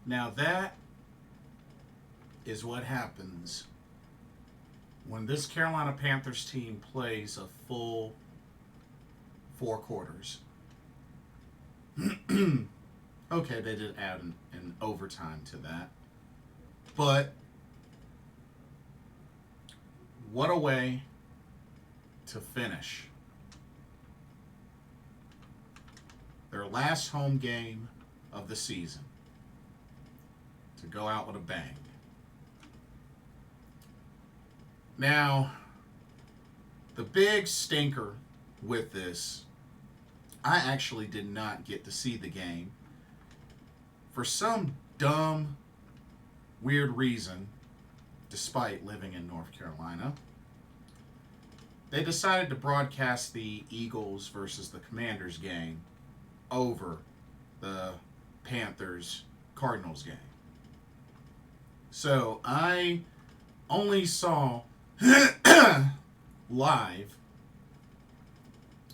Now that is what happens when this Carolina Panthers team plays a full 4 quarters. Okay, they did add an overtime to that. But what a way to finish their last home game of the season, to go out with a bang. Now, the big stinker with this, I actually did not get to see the game. For some dumb, weird reason, despite living in North Carolina, they decided to broadcast the Eagles versus the Commanders game over the Panthers Cardinals game. So I only saw live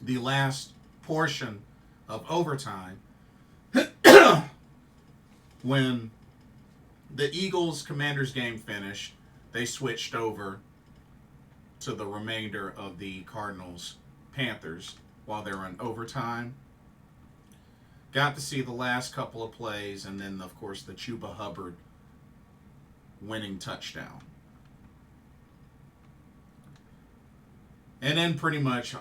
the last portion of overtime when the Eagles Commanders game finished. They switched over to the remainder of the Cardinals Panthers while they were in overtime. Got to see the last couple of plays, and then of course the Chuba Hubbard winning touchdown. And then pretty much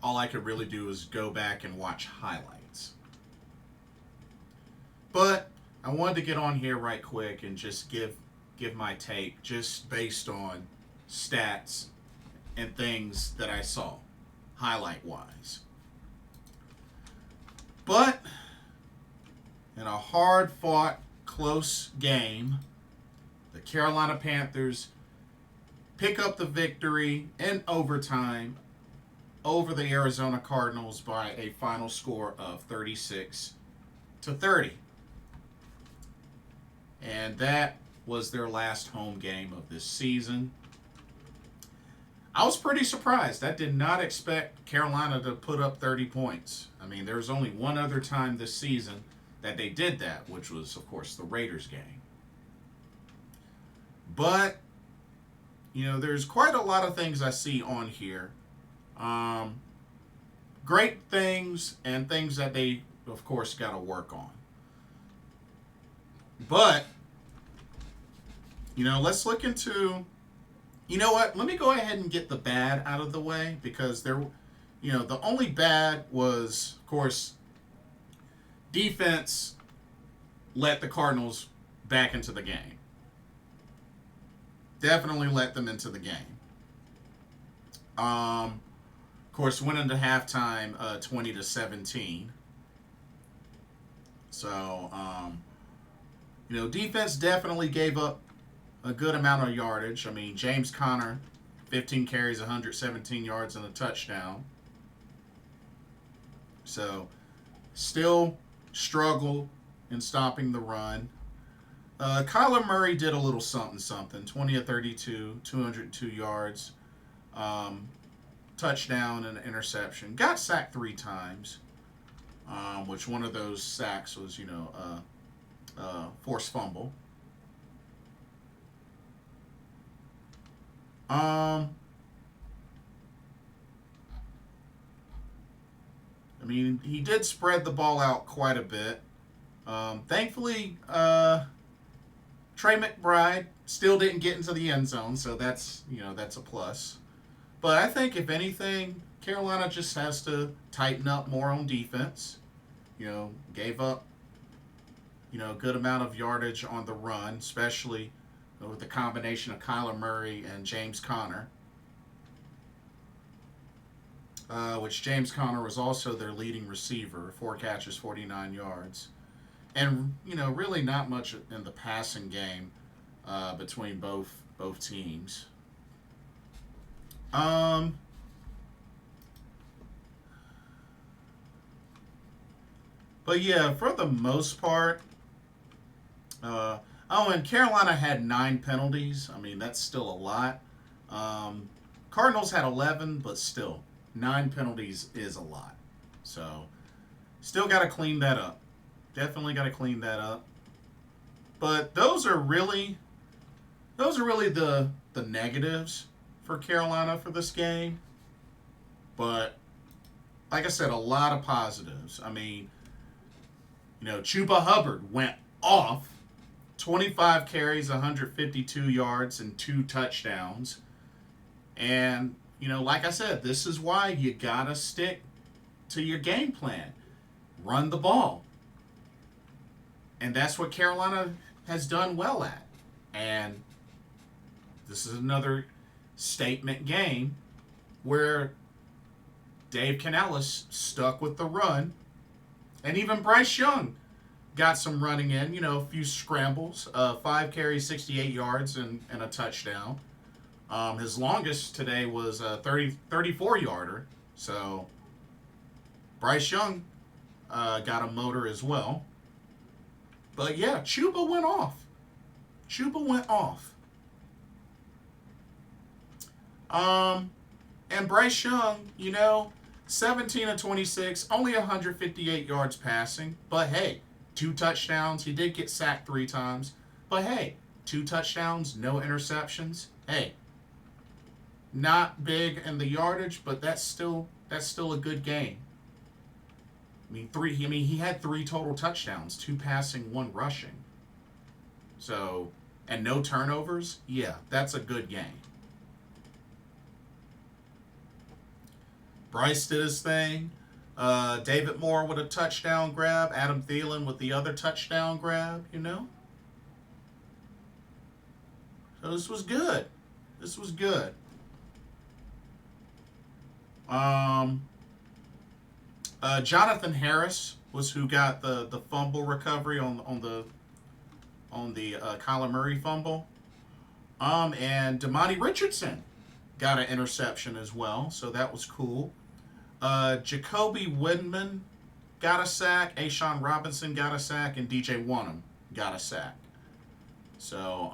all I could really do is go back and watch highlights. But I wanted to get on here right quick and just give my take just based on stats and things that I saw, highlight-wise. But in a hard-fought, close game, the Carolina Panthers pick up the victory in overtime over the Arizona Cardinals by a final score of 36-30. And that was their last home game of this season. I was pretty surprised. I did not expect Carolina to put up 30 points. I mean, there was only one other time this season that they did that, which was, of course, the Raiders game. But, you know, there's quite a lot of things I see on here. Great things and things that they, of course, got to work on. But, you know, let's look into... You know what? Let me go ahead and get the bad out of the way, because there, you know, the only bad was, of course, defense let the Cardinals back into the game. Definitely let them into the game. Of course, went into halftime 20-17. So, you know, defense definitely gave up a good amount of yardage. I mean, James Conner, 15 carries, 117 yards, and a touchdown. So, still struggle in stopping the run. Kyler Murray did a little something. 20 of 32, 202 yards, touchdown and interception. Got sacked 3 times, which one of those sacks was, you know, forced fumble. I mean, he did spread the ball out quite a bit. Thankfully, Trey McBride still didn't get into the end zone, so that's, you know, that's a plus. But I think, if anything, Carolina just has to tighten up more on defense. You know, gave up, you know, a good amount of yardage on the run, especially with the combination of Kyler Murray and James Conner. Which James Conner was also their leading receiver, 4 catches, 49 yards. And, you know, really not much in the passing game between both teams. But yeah, for the most part, and Carolina had 9 penalties. I mean, that's still a lot. Cardinals had 11, but still, 9 penalties is a lot. So, still got to clean that up. Definitely got to clean that up. But those are really the negatives for Carolina for this game. But like I said, a lot of positives. I mean, Chuba Hubbard went off. 25 carries, 152 yards, and 2 touchdowns. And, like I said, this is why you got to stick to your game plan. Run the ball. And that's what Carolina has done well at. And this is another statement game where Dave Canellis stuck with the run. And even Bryce Young got some running in, a few scrambles, 5 carries, 68 yards, and a touchdown. His longest today was a 34-yarder. So Bryce Young got a motor as well. But yeah, Chuba went off. And Bryce Young, 17 of 26, only 158 yards passing. But hey, 2 touchdowns. He did get sacked 3 times. But hey, 2 touchdowns, no interceptions. Hey, not big in the yardage, but that's still a good game. He had 3 total touchdowns, 2 passing, 1 rushing. So, and no turnovers. Yeah, that's a good game. Bryce did his thing. David Moore with a touchdown grab. Adam Thielen with the other touchdown grab, So this was good. Jonathan Harris was who got the fumble recovery on the Kyler Murray fumble. And Damani Richardson got an interception as well, so that was cool. Jacoby Windman got a sack, Ashawn Robinson got a sack, and DJ Wonnum got a sack. So,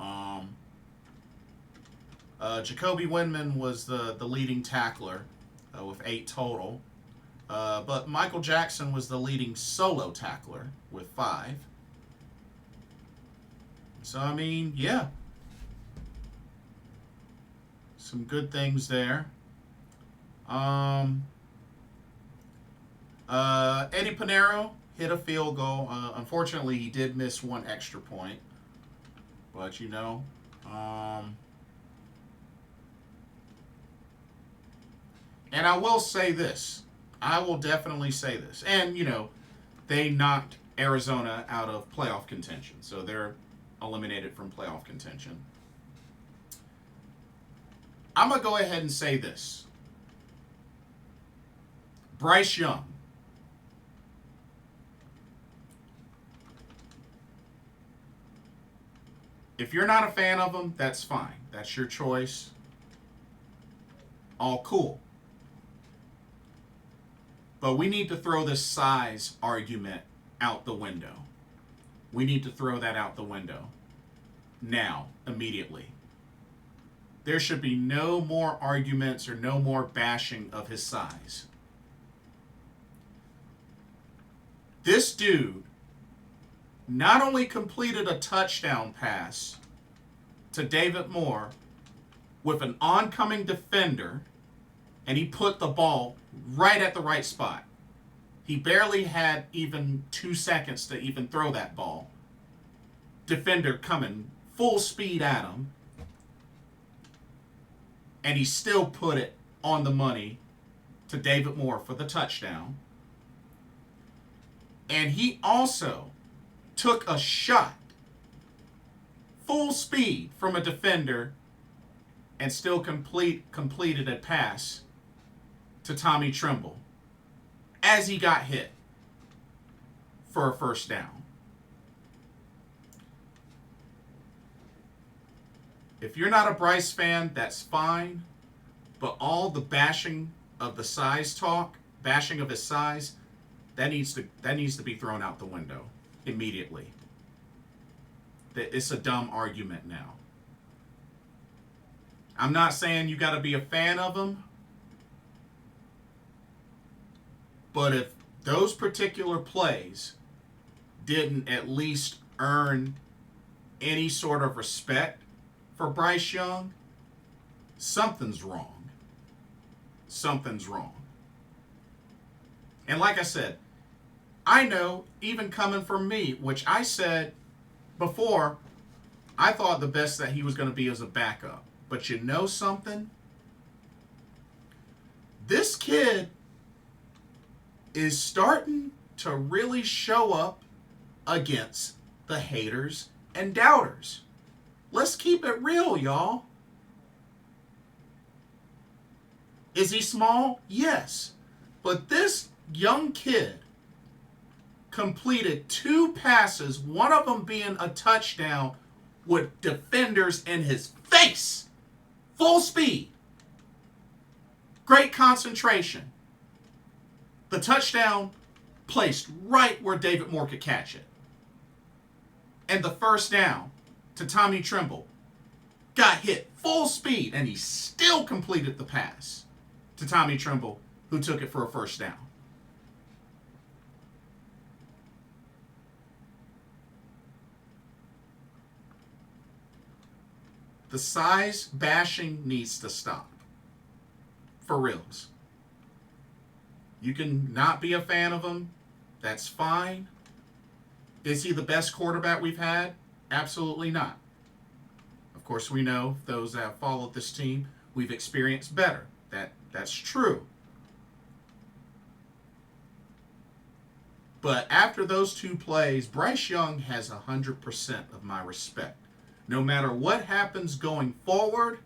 Jacoby Windman was the leading tackler with 8 total. But Michael Jackson was the leading solo tackler with 5. So, I mean, yeah. Some good things there. Eddie Pinheiro hit a field goal. Unfortunately, he did miss 1 extra point. But, and I will say this. I will definitely say this. And, they knocked Arizona out of playoff contention. So they're eliminated from playoff contention. I'm going to go ahead and say this. Bryce Young. If you're not a fan of him, that's fine. That's your choice. All cool. But we need to throw this size argument out the window. We need to throw that out the window. Now, immediately. There should be no more arguments or no more bashing of his size. This dude not only completed a touchdown pass to David Moore with an oncoming defender, and he put the ball right at the right spot. He barely had even 2 seconds to even throw that ball. Defender coming full speed at him, and he still put it on the money to David Moore for the touchdown. And he also took a shot, full speed from a defender, and still completed a pass to Tommy Tremble as he got hit for a first down. If you're not a Bryce fan, that's fine. But all the bashing of the size talk, bashing of his size, that needs to be thrown out the window immediately. It's a dumb argument now. I'm not saying you got to be a fan of him, but if those particular plays didn't at least earn any sort of respect for Bryce Young, something's wrong. Something's wrong. And like I said, I know, even coming from me, which I said before, I thought the best that he was going to be as a backup. But you know something? This kid is starting to really show up against the haters and doubters. Let's keep it real, y'all. Is he small? Yes. But this young kid completed 2 passes, one of them being a touchdown with defenders in his face. Full speed. Great concentration. The touchdown placed right where David Moore could catch it. And the first down to Tommy Tremble got hit full speed, and he still completed the pass to Tommy Tremble, who took it for a first down. The size bashing needs to stop. For reals. You can not be a fan of him. That's fine. Is he the best quarterback we've had? Absolutely not. Of course, we know, those that have followed this team, we've experienced better. That's true. But after those 2 plays, Bryce Young has 100% of my respect. No matter what happens going forward,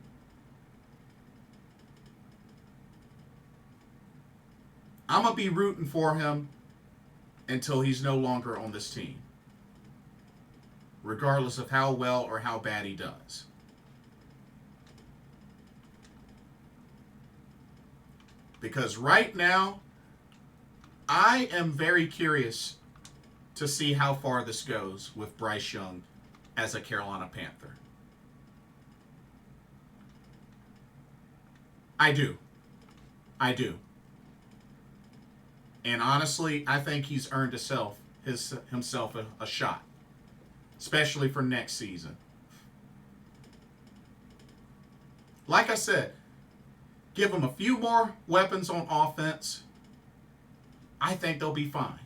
I'm going to be rooting for him until he's no longer on this team, regardless of how well or how bad he does. Because right now, I am very curious to see how far this goes with Bryce Young as a Carolina Panther. I do. And honestly, I think he's earned himself a shot, especially for next season. Like I said, give him a few more weapons on offense. I think they'll be fine.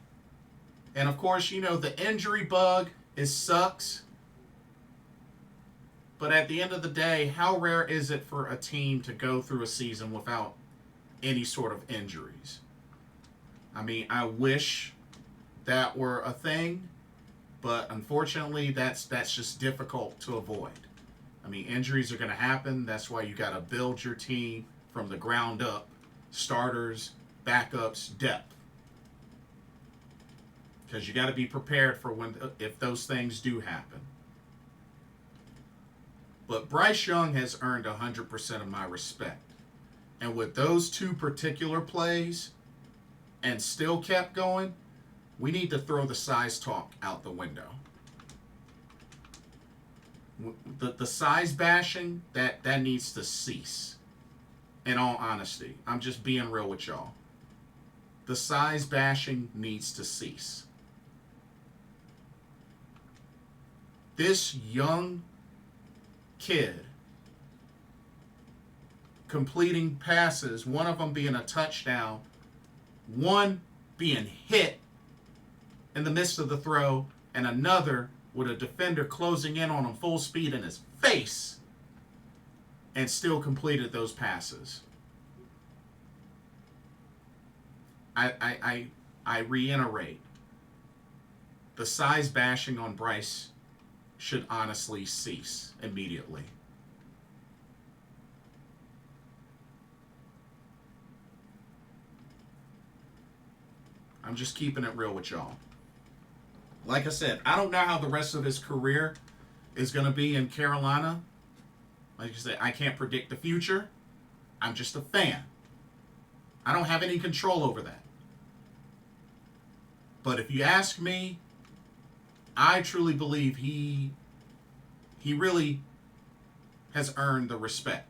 And of course, you know, the injury bug sucks. But at the end of the day, how rare is it for a team to go through a season without any sort of injuries? I mean, I wish that were a thing, but unfortunately, that's just difficult to avoid. I mean, injuries are going to happen. That's why you got to build your team from the ground up. Starters, backups, depth. Because you got to be prepared for if those things do happen. But Bryce Young has earned 100% of my respect. And with those 2 particular plays, and still kept going, we need to throw the size talk out the window. The size bashing, that needs to cease. In all honesty, I'm just being real with y'all. The size bashing needs to cease. This young kid completing passes, one of them being a touchdown, one being hit in the midst of the throw, and another with a defender closing in on him full speed in his face, and still completed those passes. I reiterate, the size bashing on Bryce should honestly cease immediately. I'm just keeping it real with y'all. Like I said, I don't know how the rest of his career is going to be in Carolina. Like I said, I can't predict the future. I'm just a fan. I don't have any control over that. But if you ask me, I truly believe he really has earned the respect.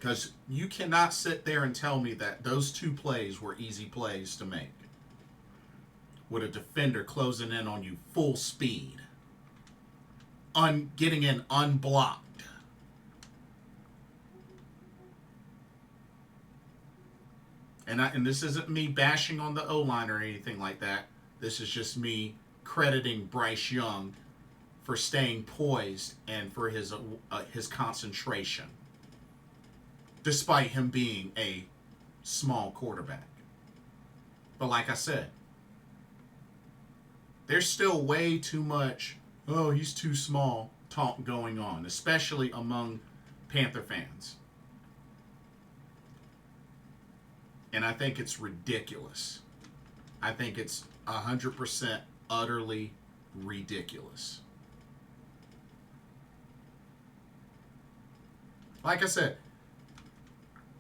Because you cannot sit there and tell me that those two plays were easy plays to make. With a defender closing in on you full speed. Getting in unblocked. And this isn't me bashing on the O-line or anything like that. This is just me crediting Bryce Young for staying poised and for his concentration, despite him being a small quarterback. But like I said, there's still way too much, oh, he's too small talk going on, especially among Panther fans. And I think it's ridiculous. I think it's 100% utterly ridiculous. Like I said,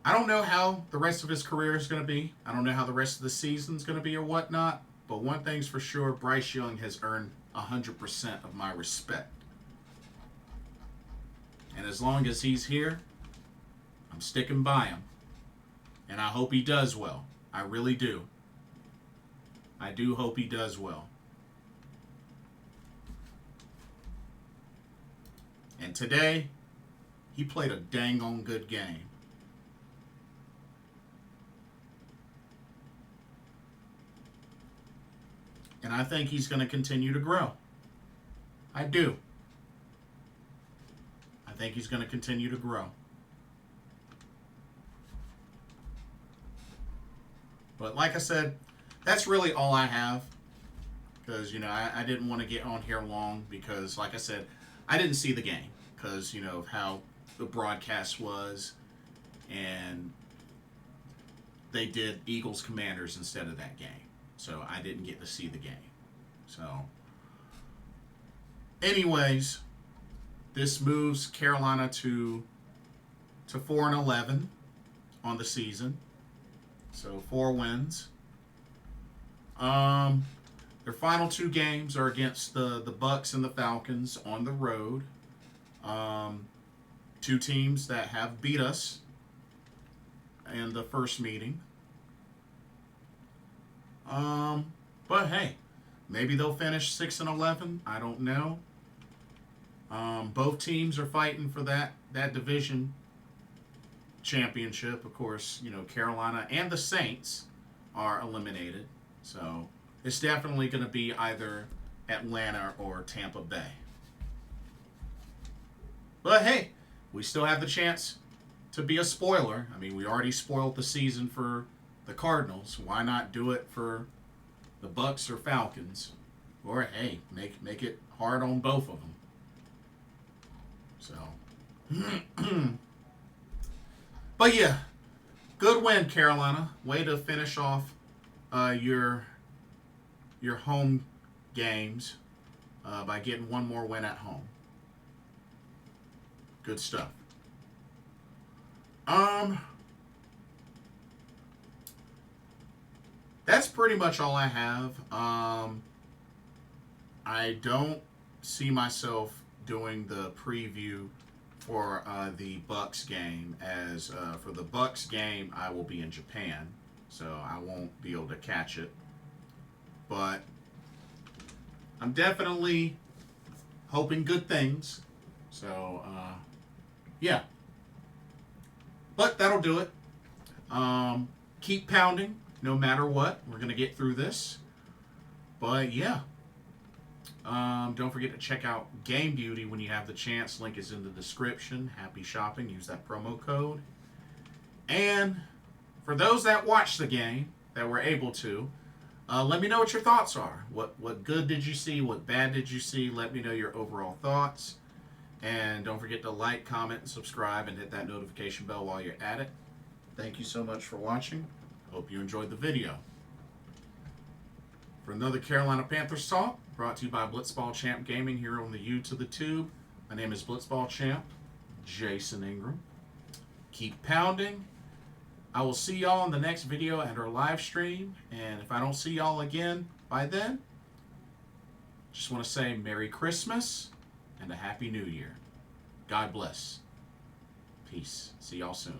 I don't know how the rest of his career is going to be. I don't know how the rest of the season is going to be or whatnot. But one thing's for sure, Bryce Young has earned 100% of my respect. And as long as he's here, I'm sticking by him. And I hope he does well. I really do. I do hope he does well. And today, he played a dang on good game. And I think he's going to continue to grow. I do. I think he's going to continue to grow. But like I said, that's really all I have. Because, I didn't want to get on here long because, like I said, I didn't see the game. Because, of how the broadcast was. And they did Eagles Commanders instead of that game. So I didn't get to see the game. So, anyways, this moves Carolina to 4-11 on the season. So 4 wins. Their final 2 games are against the Bucks and the Falcons on the road. 2 teams that have beat us in the first meeting. But hey, maybe they'll finish 6-11. I don't know. Both teams are fighting for that division championship. Of course, Carolina and the Saints are eliminated. So it's definitely going to be either Atlanta or Tampa Bay. But hey, we still have the chance to be a spoiler. I mean, we already spoiled the season for the Cardinals. Why not do it for the Bucks or Falcons? Or hey, make it hard on both of them. So, but yeah, good win, Carolina. Way to finish off your home games by getting one more win at home. Good stuff. That's pretty much all I have. I don't see myself doing the preview for the Bucks game, as for the Bucks game I will be in Japan, so I won't be able to catch it. But I'm definitely hoping good things. So yeah. But that'll do it. Keep pounding. No matter what, we're going to get through this. But yeah. Don't forget to check out Game Beauty when you have the chance. Link is in the description. Happy shopping. Use that promo code. And for those that watched the game, that were able to, let me know what your thoughts are. What good did you see? What bad did you see? Let me know your overall thoughts. And don't forget to like, comment, and subscribe, and hit that notification bell while you're at it. Thank you so much for watching. Hope you enjoyed the video. For another Carolina Panthers talk, brought to you by Blitzball Champ Gaming here on the U to the Tube. My name is Blitzball Champ, Jason Ingram. Keep pounding. I will see y'all in the next video and our live stream. And if I don't see y'all again by then, just want to say Merry Christmas and a Happy New Year. God bless. Peace. See y'all soon.